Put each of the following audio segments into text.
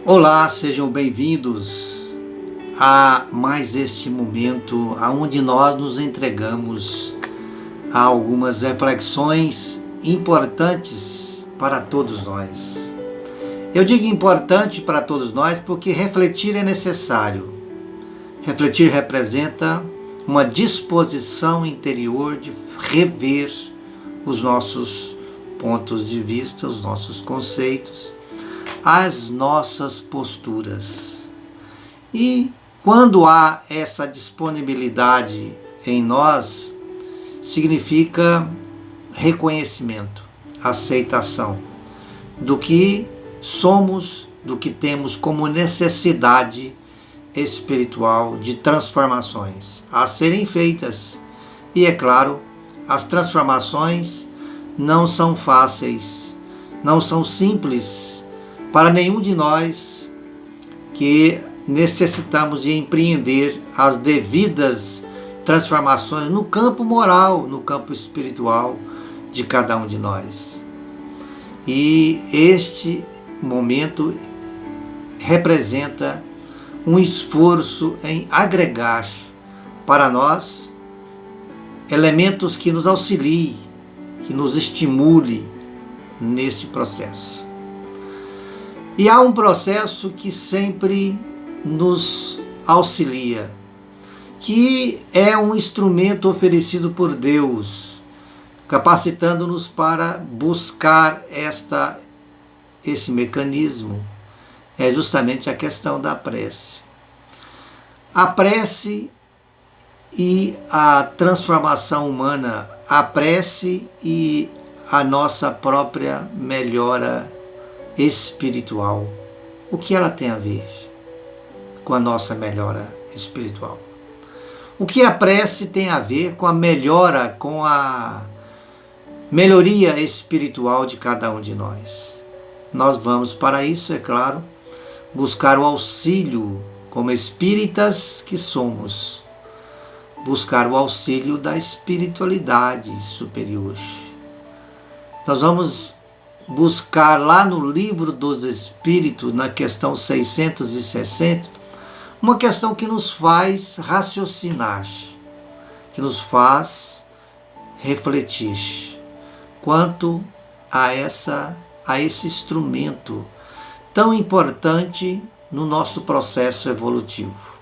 Olá, sejam bem-vindos a mais este momento onde nós nos entregamos a algumas reflexões importantes para todos nós. Eu digo importante para todos nós porque refletir é necessário. Refletir representa uma disposição interior de rever os nossos pontos de vista, os nossos conceitos, as nossas posturas. E quando há essa disponibilidade em nós, significa reconhecimento, aceitação do que somos, do que temos como necessidade espiritual de transformações a serem feitas. E é claro, as transformações não são fáceis, não são simples para nenhum de nós que necessitamos de empreender as devidas transformações no campo moral, no campo espiritual de cada um de nós. E este momento representa um esforço em agregar para nós elementos que nos auxiliem, que nos estimulem nesse processo. E há um processo que sempre nos auxilia, que é um instrumento oferecido por Deus, capacitando-nos para buscar esse mecanismo. É justamente a questão da prece. A prece e a transformação humana, a prece e a nossa própria melhora espiritual. O que ela tem a ver com a nossa melhora espiritual? O que a prece tem a ver com a melhora, com a melhoria espiritual de cada um de nós? Nós vamos para isso, é claro, buscar o auxílio, como espíritas que somos, buscar o auxílio da espiritualidade superior. Nós vamos buscar lá no Livro dos Espíritos, na questão 660, uma questão que nos faz raciocinar, que nos faz refletir quanto a esse instrumento tão importante no nosso processo evolutivo,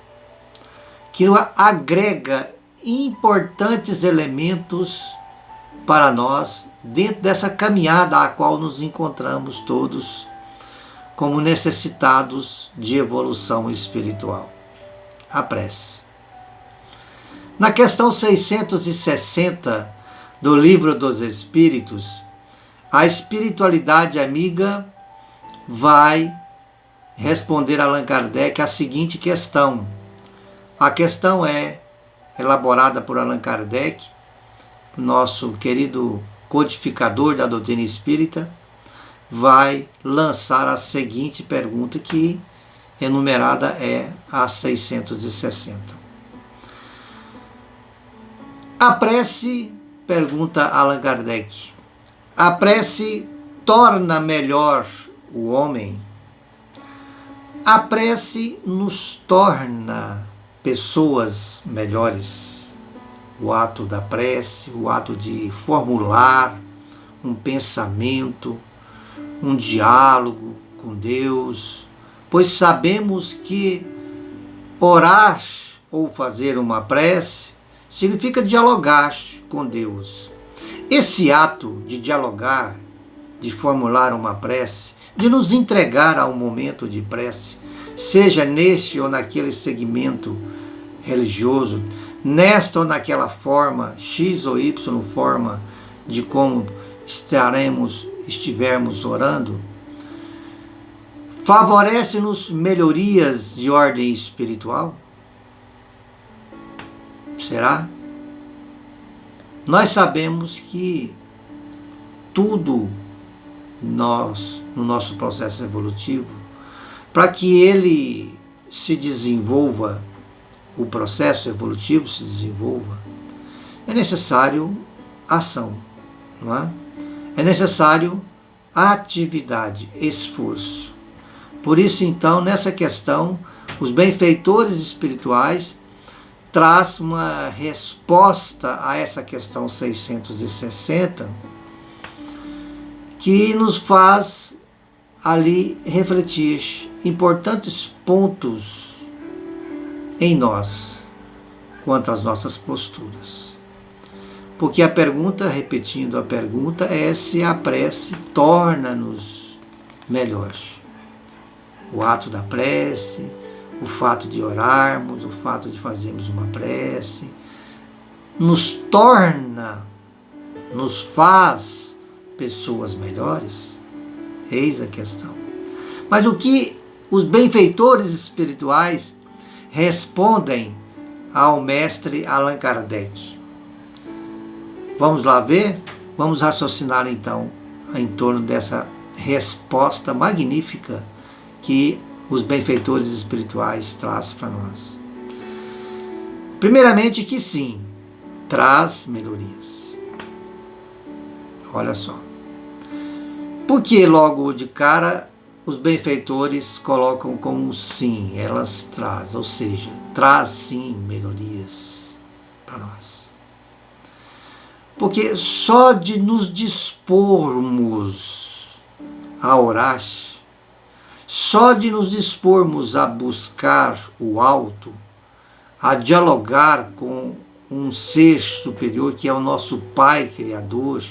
que agrega importantes elementos para nós dentro dessa caminhada a qual nos encontramos todos como necessitados de evolução espiritual. A prece. Na questão 660 do Livro dos Espíritos, a espiritualidade amiga vai responder a Allan Kardec a seguinte questão. A questão é elaborada por Allan Kardec, nosso querido codificador da doutrina espírita, vai lançar a seguinte pergunta, que enumerada é a 660. A prece, pergunta Allan Kardec, a prece torna melhor o homem? A prece nos torna pessoas melhores. O ato da prece, o ato de formular um pensamento, um diálogo com Deus, pois sabemos que orar ou fazer uma prece significa dialogar com Deus. Esse ato de dialogar, de formular uma prece, de nos entregar a um momento de prece, seja neste ou naquele segmento religioso, nesta ou naquela forma, X ou Y forma de como estivermos orando, favorece-nos melhorias de ordem espiritual? Será? Nós sabemos que tudo no nosso processo evolutivo, para que ele se desenvolva, o processo evolutivo se desenvolva, é necessário ação, não é? É necessário atividade, esforço. Por isso, então, nessa questão, os benfeitores espirituais traz uma resposta a essa questão 660, que nos faz ali refletir importantes pontos em nós, quanto às nossas posturas. Porque a pergunta, repetindo a pergunta, é se a prece torna-nos melhores. O ato da prece, o fato de orarmos, o fato de fazermos uma prece, nos torna, nos faz pessoas melhores? Eis a questão. Mas o que os benfeitores espirituais respondem ao mestre Allan Kardec? Vamos lá ver? Vamos raciocinar então em torno dessa resposta magnífica que os benfeitores espirituais trazem para nós. Primeiramente que sim, traz melhorias. Olha só. Porque logo de cara os benfeitores colocam como sim, elas trazem, ou seja, traz sim melhorias para nós. Porque só de nos dispormos a orar, só de nos dispormos a buscar o alto, a dialogar com um ser superior que é o nosso Pai Criador,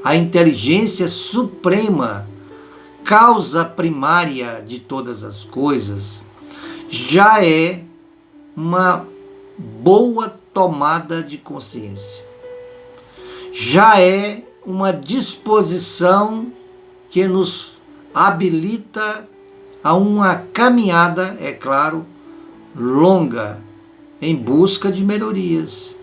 a inteligência suprema, causa primária de todas as coisas, já é uma boa tomada de consciência. Já é uma disposição que nos habilita a uma caminhada, é claro, longa, em busca de melhorias.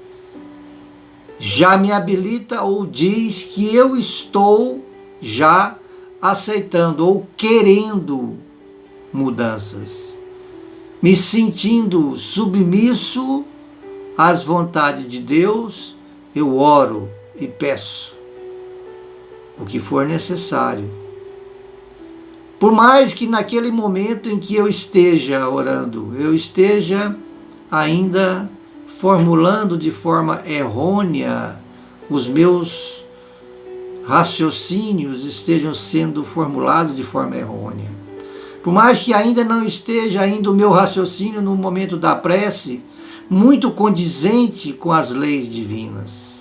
Já me habilita ou diz que eu estou já aceitando ou querendo mudanças, me sentindo submisso às vontades de Deus, eu oro e peço o que for necessário. Por mais que naquele momento em que eu esteja orando, eu esteja ainda formulando de forma errônea, os meus raciocínios estejam sendo formulados de forma errônea. Por mais que ainda não esteja ainda o meu raciocínio no momento da prece muito condizente com as leis divinas,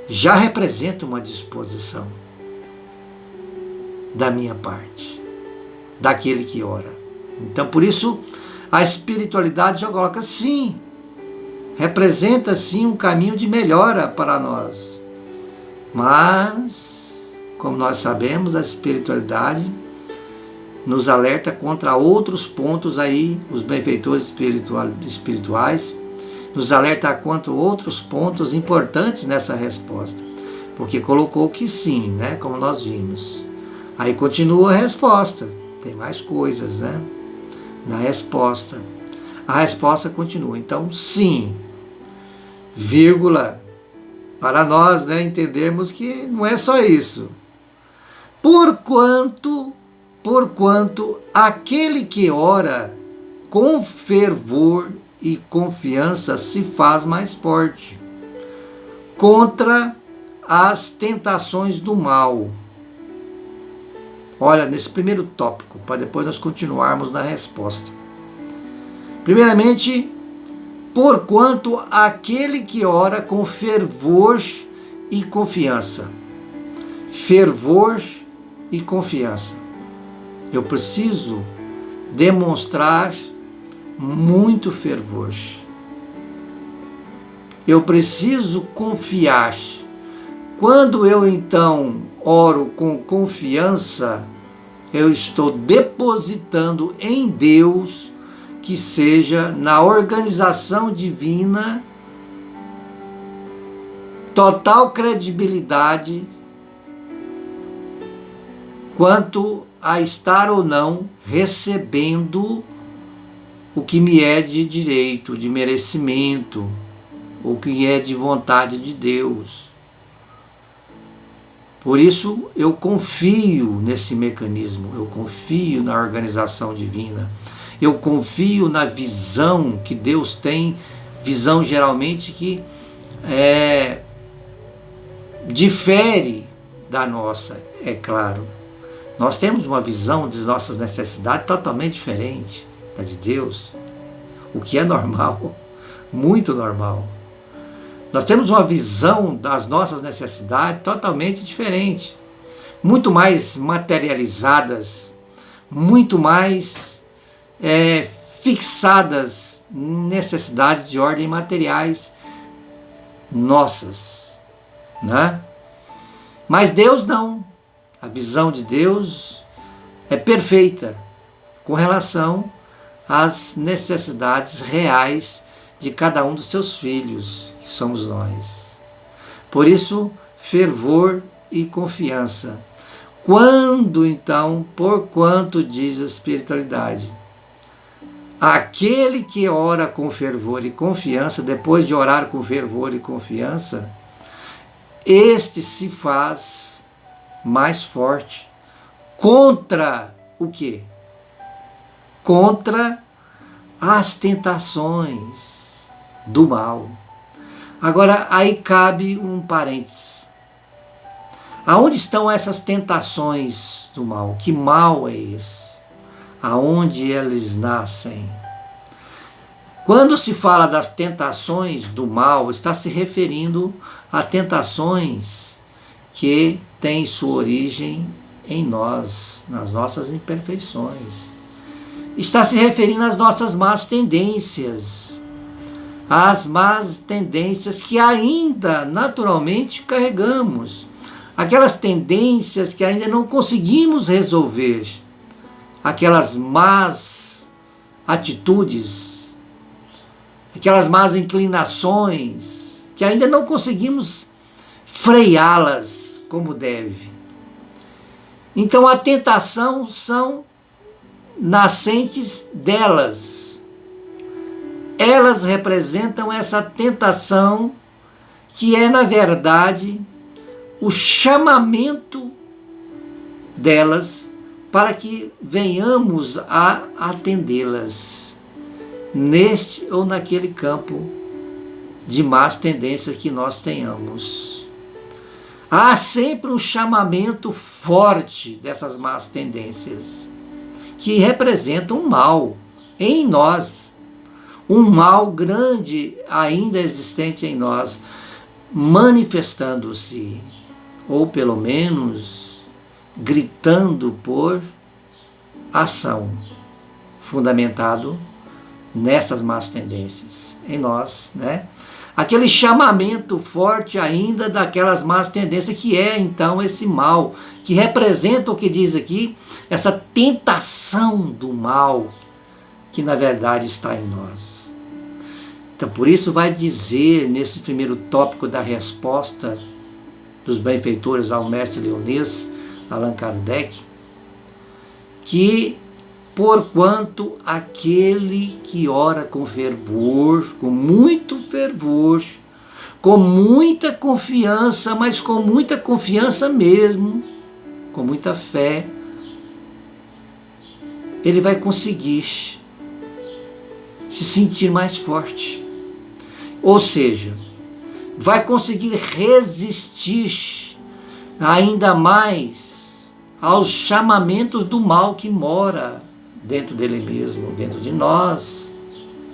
já representa uma disposição da minha parte, daquele que ora. Então, por isso, a espiritualidade já coloca sim, representa sim um caminho de melhora para nós. Mas, como nós sabemos, a espiritualidade nos alerta contra outros pontos aí, os benfeitores espirituais, nos alerta quanto outros pontos importantes nessa resposta. Porque colocou que sim, né? Como nós vimos. Aí continua a resposta. Tem mais coisas, né? Na resposta. A resposta continua. Então, sim, vírgula, para nós, né, entendermos que não é só isso. Porquanto aquele que ora com fervor e confiança se faz mais forte contra as tentações do mal. Olha, nesse primeiro tópico, para depois nós continuarmos na resposta. Primeiramente, porquanto aquele que ora com fervor e confiança. Fervor e confiança. Eu preciso demonstrar muito fervor. Eu preciso confiar. Quando eu então oro com confiança, eu estou depositando em Deus que seja na organização divina total credibilidade quanto a estar ou não recebendo o que me é de direito, de merecimento, o que é de vontade de Deus. Por isso eu confio nesse mecanismo, eu confio na organização divina, eu confio na visão que Deus tem, visão geralmente que difere da nossa, é claro. Nós temos uma visão das nossas necessidades totalmente diferente da de Deus, o que é normal, muito normal. Nós temos uma visão das nossas necessidades totalmente diferente, muito mais materializadas, muito mais fixadas em necessidades de ordem materiais nossas, né? Mas Deus não. A visão de Deus é perfeita com relação às necessidades reais de cada um dos seus filhos, que somos nós. Por isso, fervor e confiança. Quando, então, porquanto diz a espiritualidade, aquele que ora com fervor e confiança, depois de orar com fervor e confiança, este se faz mais forte contra o quê? Contra as tentações do mal. Agora, aí cabe um parênteses. Aonde estão essas tentações do mal? Que mal é esse? Aonde eles nascem? Quando se fala das tentações do mal, está se referindo a tentações que têm sua origem em nós, nas nossas imperfeições. Está se referindo às nossas más tendências, às más tendências que ainda naturalmente carregamos, aquelas tendências que ainda não conseguimos resolver, aquelas más atitudes, aquelas más inclinações que ainda não conseguimos freá-las como deve. Então a tentação são nascentes delas. Elas representam essa tentação que é, na verdade, o chamamento delas para que venhamos a atendê-las neste ou naquele campo de más tendências que nós tenhamos. Há sempre um chamamento forte dessas más tendências, que representam um mal em nós, um mal grande ainda existente em nós, manifestando-se, ou pelo menos gritando por ação, fundamentado nessas más tendências em nós, né? Aquele chamamento forte ainda daquelas más tendências, que é então esse mal, que representa o que diz aqui, essa tentação do mal, que na verdade está em nós. Então por isso vai dizer, nesse primeiro tópico da resposta dos benfeitores ao mestre leonês, Allan Kardec, que porquanto aquele que ora com fervor, com muito fervor, com muita confiança, mas com muita confiança mesmo, com muita fé, ele vai conseguir se sentir mais forte. Ou seja, vai conseguir resistir ainda mais aos chamamentos do mal que mora dentro dele mesmo, dentro de nós,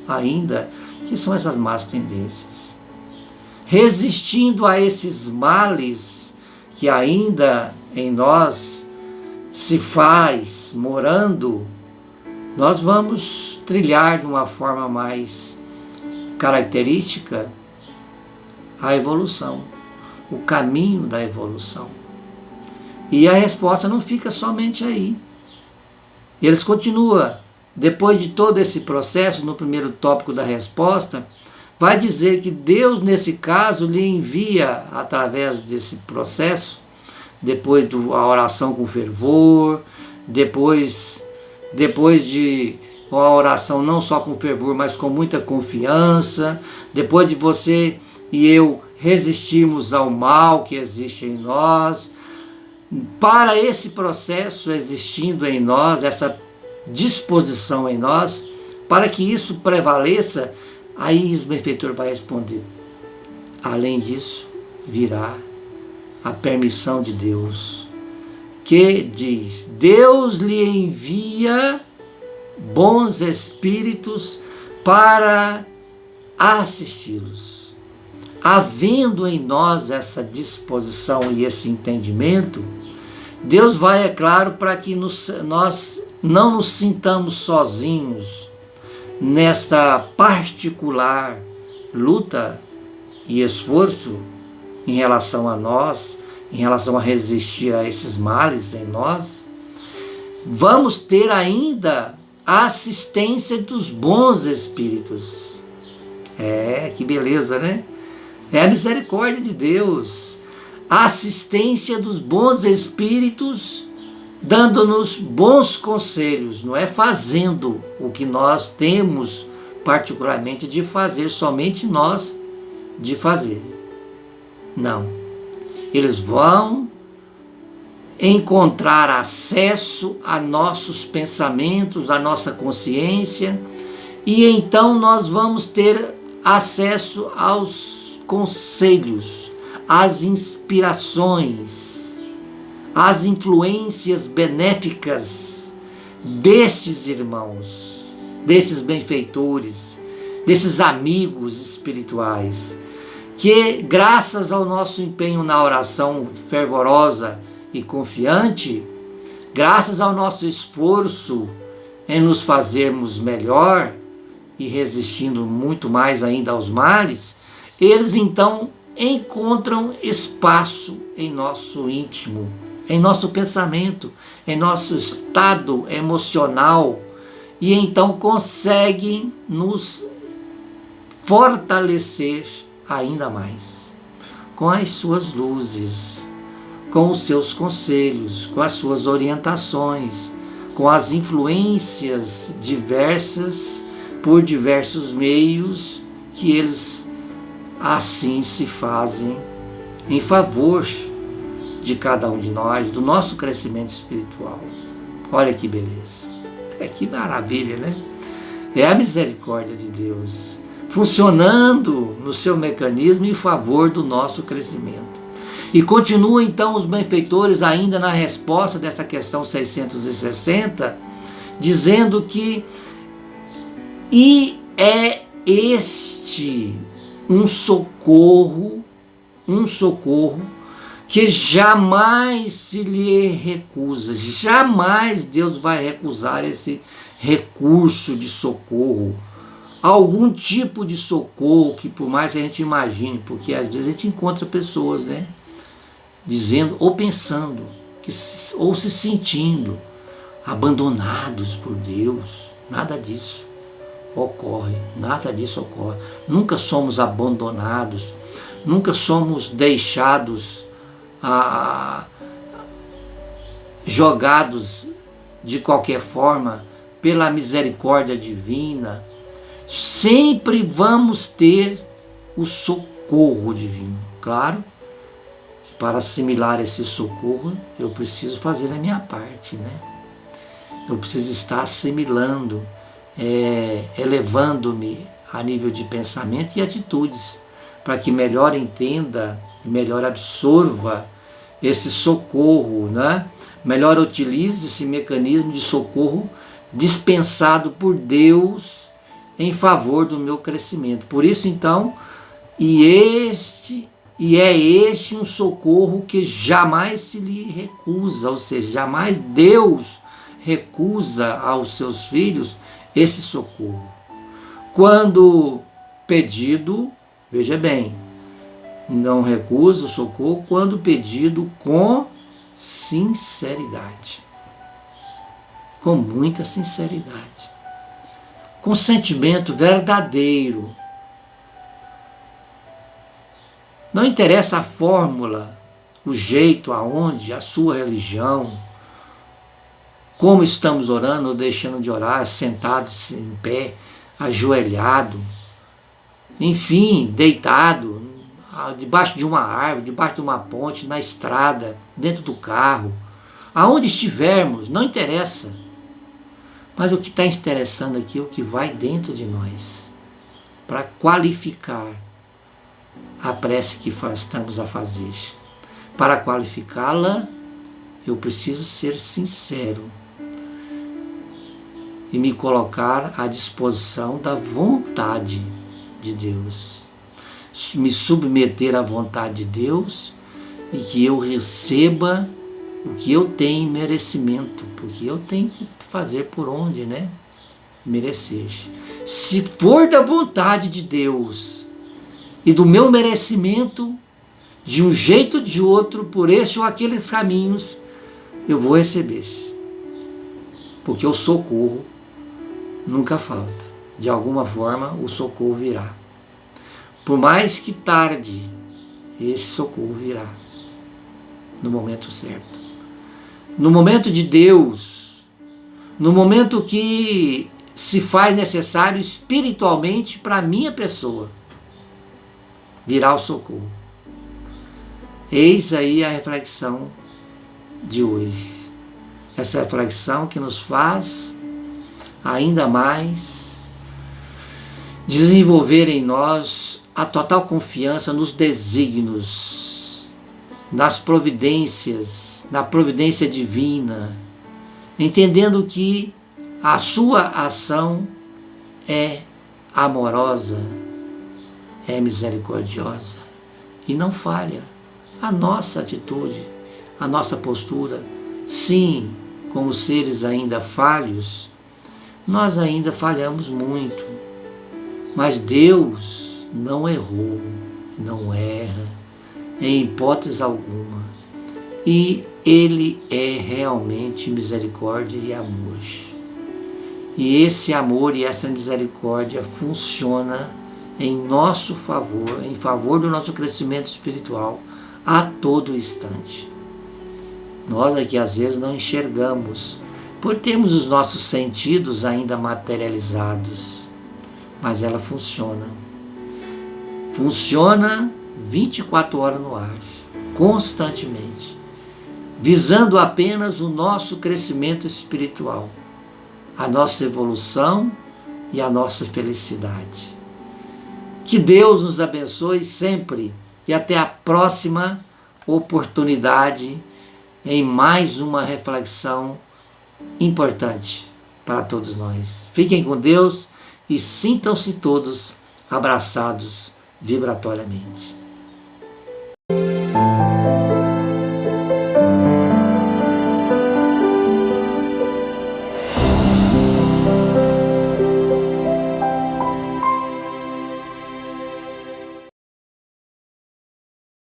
ainda, que são essas más tendências. Resistindo a esses males que ainda em nós se faz morando, nós vamos trilhar de uma forma mais característica a evolução, o caminho da evolução. E a resposta não fica somente aí. Eles continuam, depois de todo esse processo, no primeiro tópico da resposta, vai dizer que Deus, nesse caso, lhe envia, através desse processo, depois da oração com fervor, depois de uma oração não só com fervor, mas com muita confiança, depois de você e eu resistirmos ao mal que existe em nós, Para esse processo existindo em nós, essa disposição em nós, para que isso prevaleça, aí o benfeitor vai responder. Além disso, virá a permissão de Deus, que diz: Deus lhe envia bons espíritos para assisti-los. Havendo em nós essa disposição e esse entendimento, Deus vai, é claro, para que nós não nos sintamos sozinhos nessa particular luta e esforço em relação a nós, em relação a resistir a esses males em nós. Vamos ter ainda a assistência dos bons espíritos. Que beleza, né? É a misericórdia de Deus. A assistência dos bons espíritos, dando-nos bons conselhos. Não é fazendo o que nós temos particularmente de fazer, somente nós de fazer. Não. Eles vão encontrar acesso a nossos pensamentos, a nossa consciência, e então nós vamos ter acesso aos conselhos, às inspirações, às influências benéficas destes irmãos, desses benfeitores, desses amigos espirituais, que graças ao nosso empenho na oração fervorosa e confiante, graças ao nosso esforço em nos fazermos melhor e resistindo muito mais ainda aos males, eles então encontram espaço em nosso íntimo, em nosso pensamento, em nosso estado emocional, e então conseguem nos fortalecer ainda mais com as suas luzes, com os seus conselhos, com as suas orientações, com as influências diversas por diversos meios que eles assim se fazem em favor de cada um de nós, do nosso crescimento espiritual. Olha que beleza, que maravilha, né? É a misericórdia de Deus funcionando no seu mecanismo em favor do nosso crescimento. E continuam então os benfeitores ainda na resposta dessa questão 660, dizendo que é este um socorro que jamais se lhe recusa, jamais Deus vai recusar esse recurso de socorro, algum tipo de socorro que por mais que a gente imagine, porque às vezes a gente encontra pessoas, né, dizendo ou pensando, ou se sentindo abandonados por Deus. Nada disso ocorre, nada disso ocorre. Nunca somos abandonados, nunca somos deixados, jogados de qualquer forma pela misericórdia divina. Sempre vamos ter o socorro divino. Claro, para assimilar esse socorro, eu preciso fazer a minha parte, né? Eu preciso estar assimilando, elevando-me a nível de pensamento e atitudes, para que melhor entenda, melhor absorva esse socorro, né? Melhor utilize esse mecanismo de socorro dispensado por Deus em favor do meu crescimento. Por isso, então, é este um socorro que jamais se lhe recusa, ou seja, jamais Deus recusa aos seus filhos esse socorro. Quando pedido, veja bem, não recusa o socorro quando pedido com sinceridade, com muita sinceridade, com sentimento verdadeiro. Não interessa a fórmula, o jeito, aonde, a sua religião, como estamos orando ou deixando de orar, sentados em pé, ajoelhado, enfim, deitado, debaixo de uma árvore, debaixo de uma ponte, na estrada, dentro do carro, aonde estivermos, não interessa. Mas o que está interessando aqui é o que vai dentro de nós, para qualificar a prece que estamos a fazer. Para qualificá-la, eu preciso ser sincero e me colocar à disposição da vontade de Deus. Me submeter à vontade de Deus e que eu receba o que eu tenho em merecimento, porque eu tenho que fazer por onde, né? Merecer. Se for da vontade de Deus e do meu merecimento, de um jeito ou de outro, por esse ou aqueles caminhos, eu vou receber. Porque o socorro nunca falta. De alguma forma, o socorro virá. Por mais que tarde, esse socorro virá. No momento certo. No momento de Deus. No momento que se faz necessário espiritualmente para a minha pessoa. Virá o socorro. Eis aí a reflexão de hoje. Essa reflexão que nos faz ainda mais desenvolver em nós a total confiança nos desígnios, nas providências, na providência divina, entendendo que a sua ação é amorosa, é misericordiosa e não falha. A nossa atitude, a nossa postura, sim, como seres ainda falhos, nós ainda falhamos muito, mas Deus não errou, não erra, em hipótese alguma, e Ele é realmente misericórdia e amor. E esse amor e essa misericórdia funciona em nosso favor, em favor do nosso crescimento espiritual a todo instante. Nós aqui às vezes não enxergamos, por termos os nossos sentidos ainda materializados, mas ela funciona. Funciona 24 horas no ar, constantemente, visando apenas o nosso crescimento espiritual, a nossa evolução e a nossa felicidade. Que Deus nos abençoe sempre e até a próxima oportunidade em mais uma reflexão importante para todos nós. Fiquem com Deus e sintam-se todos abraçados vibratoriamente.